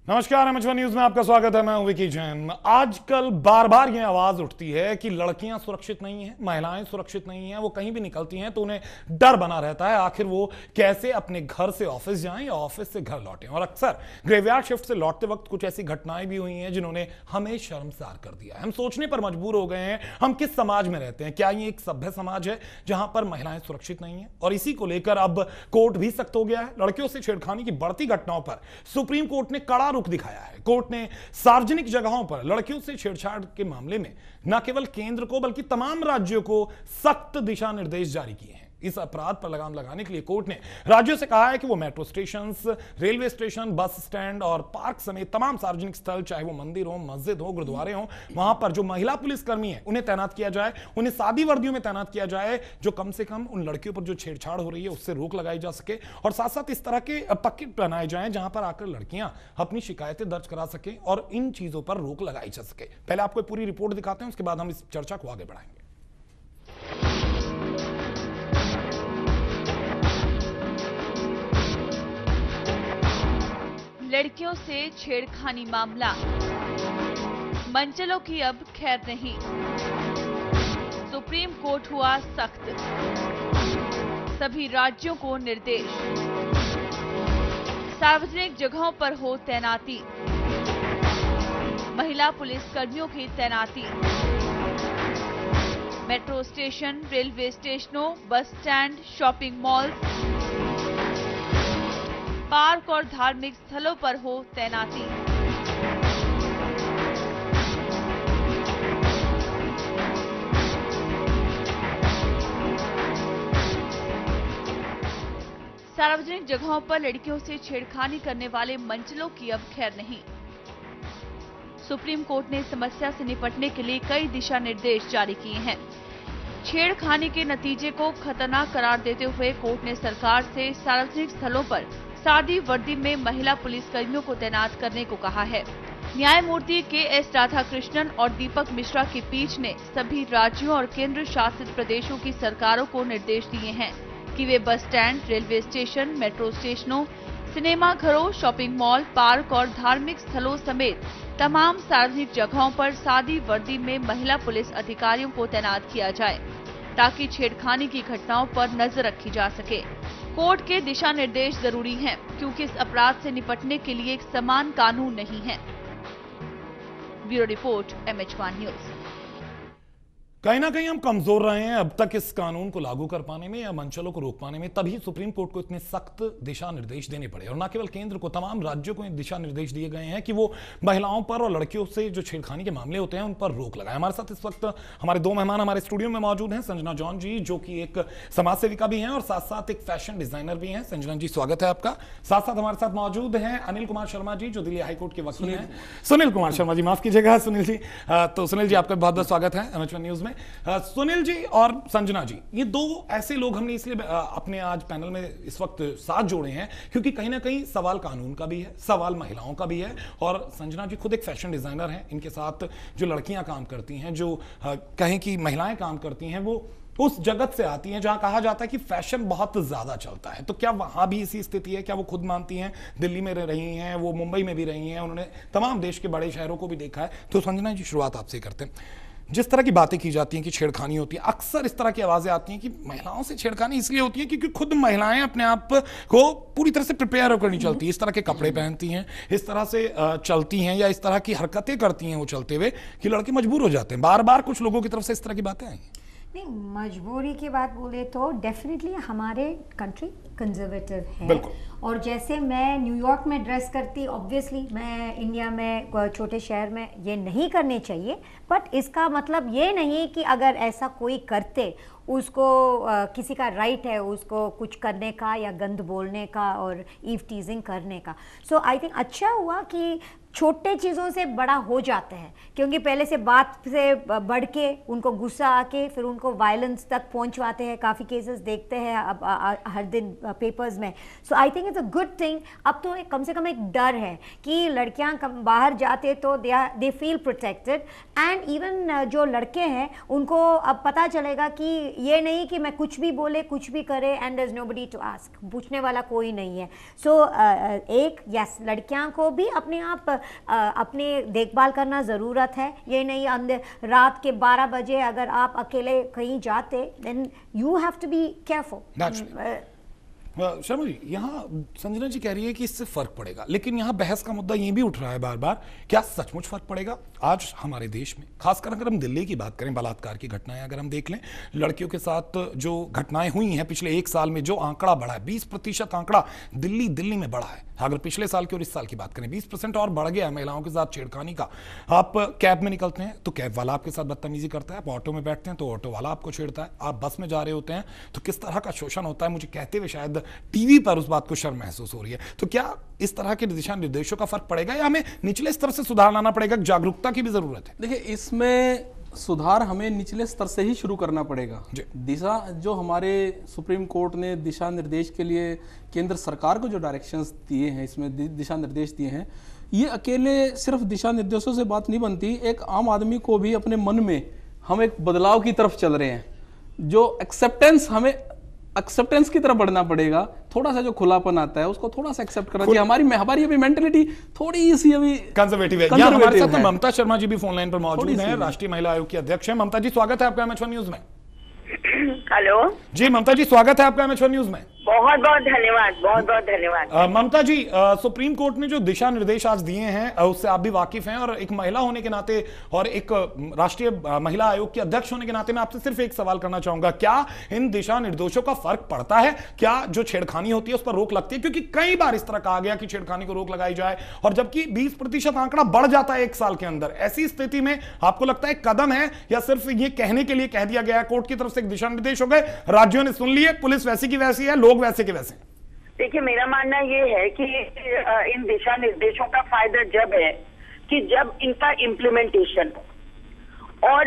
नमस्कार, एमएच1 न्यूज में आपका स्वागत है। मैं हूं विकी जैन। आजकल बार बार यह आवाज उठती है कि लड़कियां सुरक्षित नहीं हैं, महिलाएं सुरक्षित नहीं हैं। वो कहीं भी निकलती हैं तो उन्हें डर बना रहता है, आखिर वो कैसे अपने घर से ऑफिस जाएं या ऑफिस से घर लौटें। और अक्सर ग्रेवयार्ड शिफ्ट से लौटते वक्त कुछ ऐसी घटनाएं भी हुई हैं जिन्होंने हमें शर्मसार कर दिया। हम सोचने पर मजबूर हो गए हैं, हम किस समाज में रहते हैं। क्या ये एक सभ्य समाज है जहां पर महिलाएं सुरक्षित नहीं है? और इसी को लेकर अब कोर्ट भी सख्त हो गया है। लड़कियों से छेड़खानी की बढ़ती घटनाओं पर सुप्रीम कोर्ट ने कड़ा रुख दिखाया है। कोर्ट ने सार्वजनिक जगहों पर लड़कियों से छेड़छाड़ के मामले में न केवल केंद्र को बल्कि तमाम राज्यों को सख्त दिशा निर्देश जारी किए हैं। इस अपराध पर लगाम लगाने के लिए कोर्ट ने राज्यों से कहा है कि वो metro station, railway station, bus stand और पार्क समेत तमाम सार्वजनिक स्थल, चाहे वो मंदिर हो, मस्जिद हो, गुरुद्वारे हो, वहां पर जो महिला पुलिसकर्मी है उन्हें तैनात किया जाए, उन्हें सादी वर्दियों में तैनात किया जाए, जो कम से कम उन लड़कियों पर जो छेड़छाड़ हो रही है उससे रोक लगाई जा सके। और साथ साथ इस तरह के पॉकेट बनाए जाएं जहां पर आकर लड़कियां अपनी शिकायतें दर्ज करा सके और इन चीजों पर रोक लगाई जा सके। पहले आपको पूरी रिपोर्ट दिखाते हैं, उसके बाद हम इस चर्चा को आगे बढ़ाएंगे। लड़कियों से छेड़खानी मामला, मंचलों की अब खैर नहीं, सुप्रीम कोर्ट हुआ सख्त, सभी राज्यों को निर्देश, सार्वजनिक जगहों पर हो तैनाती, महिला पुलिस कर्मियों की तैनाती, मेट्रो स्टेशन, रेलवे स्टेशनों, bus stand, shopping mall, park और धार्मिक स्थलों पर हो तैनाती। सार्वजनिक जगहों पर लड़कियों से छेड़खानी करने वाले मंचलों की अब खैर नहीं। सुप्रीम कोर्ट ने इस समस्या से निपटने के लिए कई दिशा निर्देश जारी किए हैं। छेड़खानी के नतीजे को खतरनाक करार देते हुए कोर्ट ने सरकार से सार्वजनिक स्थलों पर सादी वर्दी में महिला पुलिसकर्मियों को तैनात करने को कहा है। न्यायमूर्ति के.एस. राधाकृष्णन और दीपक मिश्रा की पीठ ने सभी राज्यों और केंद्र शासित प्रदेशों की सरकारों को निर्देश दिए हैं कि वे bus stand, railway station, metro स्टेशनों, सिनेमा घरों, शॉपिंग मॉल, पार्क और धार्मिक स्थलों समेत तमाम सार्वजनिक जगहों पर सादी वर्दी में महिला पुलिस अधिकारियों को तैनात किया जाए ताकि छेड़खानी की घटनाओं पर नजर रखी जा सके। कोर्ट के दिशा निर्देश जरूरी हैं क्योंकि इस अपराध से निपटने के लिए एक समान कानून नहीं है। Bureau report, MH one news. कहीं ना कहीं हम कमजोर रहे हैं अब तक इस कानून को लागू कर पाने में या मंचलों को रोक पाने में, तभी सुप्रीम कोर्ट को इतने सख्त दिशा निर्देश देने पड़े। और न केवल केंद्र को, तमाम राज्यों को दिशा निर्देश दिए गए हैं कि वो महिलाओं पर और लड़कियों से जो छेड़खानी के मामले होते हैं उन पर रोक लगाए। हमारे साथ इस वक्त हमारे दो मेहमान हमारे स्टूडियो में मौजूद हैं। संजना जॉन जी, जो कि एक समाज सेविका भी हैं और साथ साथ एक फैशन डिजाइनर भी हैं। संजना जी, स्वागत है आपका। साथ साथ हमारे साथ मौजूद हैं अनिल कुमार शर्मा जी, जो दिल्ली हाईकोर्ट के वकील हैं। सुनील कुमार शर्मा जी, माफ कीजिएगा सुनील जी। तो सुनील जी, आपका बहुत बहुत स्वागत है एमएच1 न्यूज में। सुनील जी और संजना जी, ये दो ऐसे लोग हमने इसलिए अपने आज पैनल में इस वक्त साथ जोड़े हैं क्योंकि कहीं ना कहीं सवाल कानून का भी है, सवाल महिलाओं का भी है। और संजना जी खुद एक फैशन डिजाइनर हैं, इनके साथ जो लड़कियां काम करती हैं, जो कहें कि महिलाएं काम करती हैं, वो उस जगत से आती हैं जहां कहा जाता है कि फैशन बहुत ज्यादा चलता है। तो क्या वहां भी इसी स्थिति है? क्या वो खुद मानती हैं? दिल्ली में रह रही हैं, वो मुंबई में भी रही हैं, उन्होंने तमाम देश के बड़े शहरों को भी देखा है। तो संजना जी, शुरुआत आपसे करते हैं। जिस तरह की बातें की जाती हैं कि छेड़खानी होती है, अक्सर इस तरह की आवाजें आती हैं कि महिलाओं से छेड़खानी इसलिए होती है क्योंकि खुद महिलाएं अपने आप को पूरी तरह से प्रिपेयर होकर नहीं चलती, इस तरह के कपड़े पहनती हैं, इस तरह से चलती हैं या इस तरह की हरकतें करती हैं वो चलते हुए कि लड़के मजबूर हो जाते हैं। बार बार कुछ लोगों की तरफ से इस तरह की बातें आई। नहीं, मजबूरी की बात बोले तो डेफिनेटली हमारे कंट्री कंजर्वेटिव है। बिल्कुल। और जैसे मैं न्यूयॉर्क में ड्रेस करती, ऑब्वियसली मैं इंडिया में छोटे शहर में ये नहीं करनी चाहिए, बट इसका मतलब ये नहीं कि अगर ऐसा कोई करते उसको किसी का राइट है उसको कुछ करने का या गंद बोलने का और ईव टीजिंग करने का। सो आई थिंक अच्छा हुआ कि छोटे चीज़ों से बड़ा हो जाते हैं क्योंकि पहले से बात से बढ़ के उनको गुस्सा आके फिर उनको वायलेंस तक पहुंचवाते हैं। काफ़ी केसेस देखते हैं अब हर दिन पेपर्स में। So I think it's a good thing. अब तो कम से कम एक डर है कि लड़कियां बाहर जाते तो they feel protected, and even जो लड़के हैं उनको अब पता चलेगा कि ये नहीं कि मैं कुछ भी बोले कुछ भी करे and there is nobody to ask, पूछने वाला कोई नहीं है। सो एक यस, लड़कियां को भी अपने आप अपने देखभाल करना ज़रूरत है। ये नहीं अंदर रात के 12 बजे अगर आप अकेले कहीं जाते then you have to be careful. Sharma ji, यहाँ संजना जी कह रही है कि इससे फर्क पड़ेगा, लेकिन यहाँ बहस का मुद्दा ये भी उठ रहा है बार बार, क्या सचमुच फर्क पड़ेगा? आज हमारे देश में खासकर अगर हम दिल्ली की बात करें, बलात्कार की घटनाएं अगर हम देख लें, लड़कियों के साथ जो घटनाएं हुई हैं पिछले 1 साल में, जो आंकड़ा बढ़ा है 20% आंकड़ा दिल्ली में बढ़ा है। अगर पिछले साल की और इस साल की बात करें 20% और बढ़ गया है महिलाओं के साथ छेड़खानी का। आप कैब में निकलते हैं तो कैब वाला आपके साथ बदतमीजी करता है, आप ऑटो में बैठते हैं तो ऑटो वाला आपको छेड़ता है, आप बस में जा रहे होते हैं तो किस तरह का शोषण होता है, मुझे कहते हुए शायद टीवी पर उस बात को शर्म महसूस हो रही है। तो क्या इस तरह के दिशा निर्देशों का फर्क पड़ेगा या हमें निचले स्तर से सुधार लाना पड़ेगा? जागरूकता की भी जरूरत है। देखिए, इसमें सुधार हमें निचले स्तर से ही शुरू करना पड़ेगा। दिशा जो हमारे सुप्रीम कोर्ट ने दिशा निर्देश के लिए केंद्र सरकार को जो डायरेक्शंस दिए हैं, इसमें दिशा निर्देश दिए हैं, ये अकेले सिर्फ दिशा निर्देशों से बात नहीं बनती। एक आम आदमी को भी अपने मन में हम एक बदलाव की तरफ चल रहे हैं, जो एक्सेप्टेंस की तरफ बढ़ना पड़ेगा। थोड़ा सा जो खुलापन आता है उसको थोड़ा सा एक्सेप्ट करना चाहिए। हमारी अभी मेंटलिटी थोड़ी सी अभी कंजर्वेटिव है। हमारे साथ ममता शर्मा जी भी फोन लाइन पर मौजूद हैं, राष्ट्रीय महिला आयोग की अध्यक्ष हैं। ममता जी, स्वागत है आपका एमएच1 न्यूज में। हेलो जी ममता जी, स्वागत है आपका एमएच1 न्यूज में। बहुत बहुत धन्यवाद, बहुत बहुत धन्यवाद। ममता जी, सुप्रीम कोर्ट ने जो दिशा निर्देश आज दिए हैं उससे आप भी वाकिफ हैं, और एक महिला होने के नाते और एक राष्ट्रीय महिला आयोग की अध्यक्ष होने के नाते मैं आपसे सिर्फ एक सवाल करना चाहूंगा, क्या इन दिशा निर्देशों का फर्क पड़ता है? क्या जो छेड़खानी होती है उस पर रोक लगती है? क्योंकि कई बार इस तरह कहा गया कि छेड़खानी को रोक लगाई जाए, और जबकि 20% आंकड़ा बढ़ जाता है 1 साल के अंदर। ऐसी स्थिति में आपको लगता है कदम है या सिर्फ ये कहने के लिए कह दिया गया है, कोर्ट की तरफ से एक दिशा निर्देश हो गए, राज्यों ने सुन लिए, पुलिस वैसी की वैसी है, लोग वैसे के वैसे? देखिए, मेरा मानना ये है कि इन दिशा निर्देशों का फायदा जब है कि जब इनका इम्प्लीमेंटेशन हो। और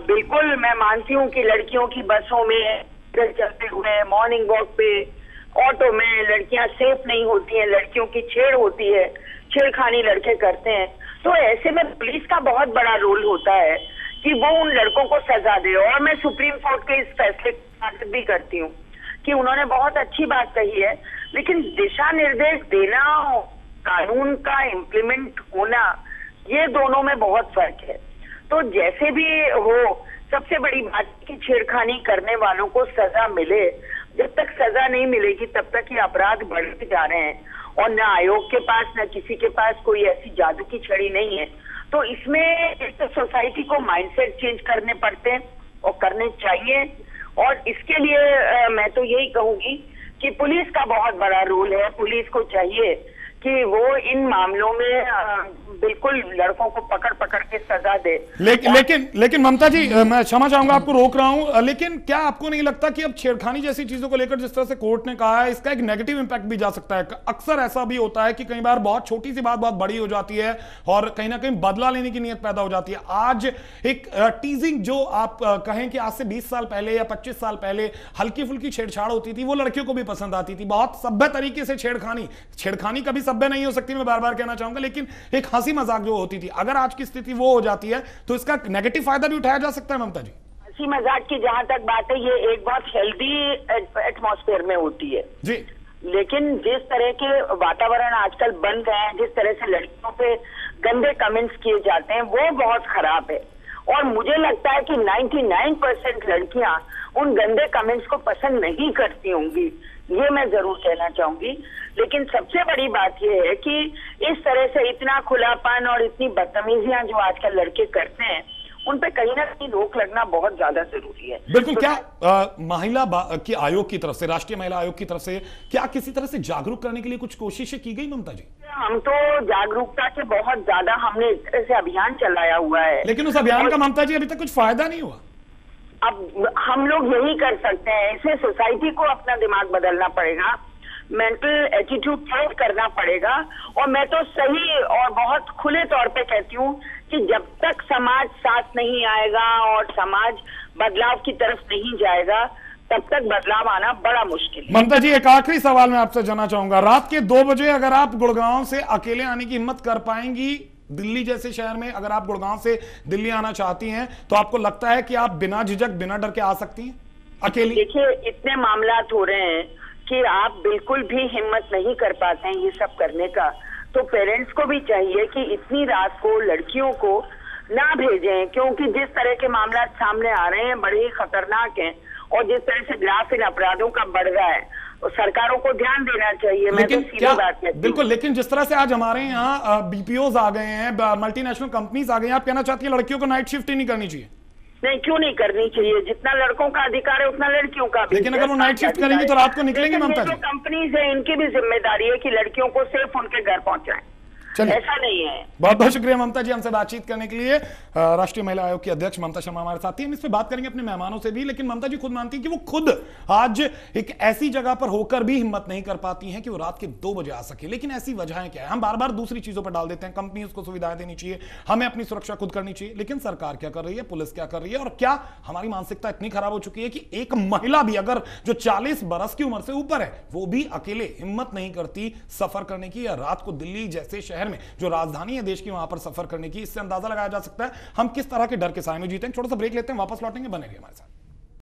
बिल्कुल मैं मानती हूँ कि लड़कियों की बसों में चलते हुए, मॉर्निंग वॉक पे, ऑटो में लड़कियां सेफ नहीं होती हैं, लड़कियों की छेड़ होती है, छेड़खानी लड़के करते हैं। तो ऐसे में पुलिस का बहुत बड़ा रोल होता है कि वो उन लड़कों को सजा दे। और मैं सुप्रीम कोर्ट के इस फैसले की स्वागत भी करती हूँ कि उन्होंने बहुत अच्छी बात कही है, लेकिन दिशा निर्देश देना, कानून का इम्प्लीमेंट होना, ये दोनों में बहुत फर्क है। तो जैसे भी हो, सबसे बड़ी बात कि छेड़खानी करने वालों को सजा मिले। जब तक सजा नहीं मिलेगी तब तक ये अपराध बढ़ते जा रहे हैं, और न आयोग के पास न किसी के पास कोई ऐसी जादू की छड़ी नहीं है। तो इसमें एक तो सोसाइटी को माइंडसेट चेंज करने पड़ते हैं और करने चाहिए। और इसके लिए मैं तो यही कहूंगी कि पुलिस का बहुत बड़ा रोल है। पुलिस को चाहिए कि वो इन मामलों में बिल्कुल लड़कों को पकड़ के सजा दे। लेकिन ममता जी, मैं क्षमा चाहूंगा, आपको रोक रहा हूं, लेकिन क्या आपको नहीं लगता कि अब छेड़खानी जैसी चीजों को लेकर जिस तरह से कोर्ट ने कहा है, इसका एक नेगेटिव इंपैक्ट भी जा सकता है? अक्सर ऐसा भी होता है कि कई बार बहुत छोटी सी बात बहुत बड़ी हो जाती है और कहीं ना कहीं बदला लेने की नीयत पैदा हो जाती है। आज एक टीजिंग, जो आप कहें कि आज से 20 साल पहले या 25 साल पहले हल्की फुल्की छेड़छाड़ होती थी, वो लड़कियों को भी पसंद आती थी। बहुत सभ्य तरीके से छेड़खानी कभी सभ्य नहीं हो सकती, मैं बार बार कहना चाहूंगा, लेकिन एक हंसी मजाक जो होती थी, अगर आज की स्थिति वो हो जाती है तो इसका नेगेटिव फायदा भी उठाया जा सकता है। ममता जी, हंसी मजाक की जहां तक बात है, ये एक बहुत हेल्दी एटमॉस्फेयर में होती है जी, लेकिन जिस तरह के वातावरण आजकल बन गए हैं, जिस तरह से लड़कियों पे गंदे कमेंट्स किए जाते हैं, वो बहुत खराब है। और मुझे लगता है कि 99% लड़कियां उन गंदे कमेंट्स को पसंद नहीं करती होंगी, ये मैं जरूर कहना चाहूंगी। लेकिन सबसे बड़ी बात यह है कि इस तरह से इतना खुलापन और इतनी बदतमीजियां जो आजकल लड़के करते हैं, उन पे कहीं ना कहीं रोक लगना बहुत ज्यादा जरूरी है। बिल्कुल। तो क्या महिला की आयोग की तरफ से, राष्ट्रीय महिला आयोग की तरफ से क्या किसी तरह से जागरूक करने के लिए कुछ कोशिशें की गई ममता जी? हम तो जागरूकता के बहुत ज्यादा हमने इस तरह से अभियान चलाया हुआ है, लेकिन उस अभियान का ममता जी अभी तक कुछ फायदा नहीं हुआ। अब हम लोग यही कर सकते हैं, इसमें सोसाइटी को अपना दिमाग बदलना पड़ेगा, मेंटल एटीट्यूड चेंज करना पड़ेगा। और मैं तो सही और बहुत खुले तौर पे कहती हूँ कि जब तक समाज साथ नहीं आएगा और समाज बदलाव की तरफ नहीं जाएगा तब तक बदलाव आना बड़ा मुश्किल है। ममता जी, एक आखिरी सवाल मैं आपसे जानना चाहूंगा, रात के 2 बजे अगर आप गुड़गांव से अकेले आने की हिम्मत कर पाएंगी, दिल्ली जैसे शहर में अगर आप गुड़गांव से दिल्ली आना चाहती हैं, तो आपको लगता है कि आप बिना झिझक बिना डर के आ सकती हैं अकेली? देखिए, इतने मामलात हो रहे हैं कि आप बिल्कुल भी हिम्मत नहीं कर पाते हैं ये सब करने का, तो पेरेंट्स को भी चाहिए कि इतनी रात को लड़कियों को ना भेजें, क्योंकि जिस तरह के मामला सामने आ रहे हैं बड़े ही खतरनाक हैं और जिस तरह से ग्राफ इन अपराधों का बढ़ रहा है तो सरकारों को ध्यान देना चाहिए। मैं तो सीधी बात कहती हूं। बिल्कुल, लेकिन जिस तरह से आज हमारे यहाँ बीपीओज आ गए हैं, मल्टीनेशनल कंपनीज आ गई हैं, आप कहना चाहती है लड़कियों को नाइट शिफ्ट ही नहीं करनी चाहिए? नहीं, क्यों नहीं करनी चाहिए? जितना लड़कों का अधिकार है उतना लड़कियों का भी। लेकिन अगर वो नाइट शिफ्ट करेंगी तो रात को निकलेंगे ममता जी? जो कंपनीज है इनकी भी जिम्मेदारी है कि लड़कियों को सिर्फ उनके घर पहुंचाएं, ऐसा नहीं है। बहुत बहुत शुक्रिया ममता जी हमसे बातचीत करने के लिए। राष्ट्रीय महिला आयोग की अध्यक्ष ममता शर्मा हमारे साथ ही, हम इस पे बात करेंगे अपने मेहमानों से भी, लेकिन ममता जी खुद मानती है कि वो खुद आज एक ऐसी जगह पर होकर भी हिम्मत नहीं कर पाती हैं कि वो रात के 2 बजे आ सके। लेकिन ऐसी वजहें क्या है? हम बार बार दूसरी चीजों पर डाल देते हैं, कंपनीज को सुविधाएं देनी चाहिए, हमें अपनी सुरक्षा खुद करनी चाहिए, लेकिन सरकार क्या कर रही है, पुलिस क्या कर रही है, और क्या हमारी मानसिकता इतनी खराब हो चुकी है कि एक महिला भी अगर जो 40 बरस की उम्र से ऊपर है वो भी अकेले हिम्मत नहीं करती सफर करने की, या रात को दिल्ली जैसे शहर में जो राजधानी है देश की वहां पर सफर करने की। इससे अंदाजा लगाया जा सकता है हम किस तरह के डर के साए में जीते हैं। छोटा सा ब्रेक लेते हैं, वापस लौटेंगे, बने रहिए हमारे साथ।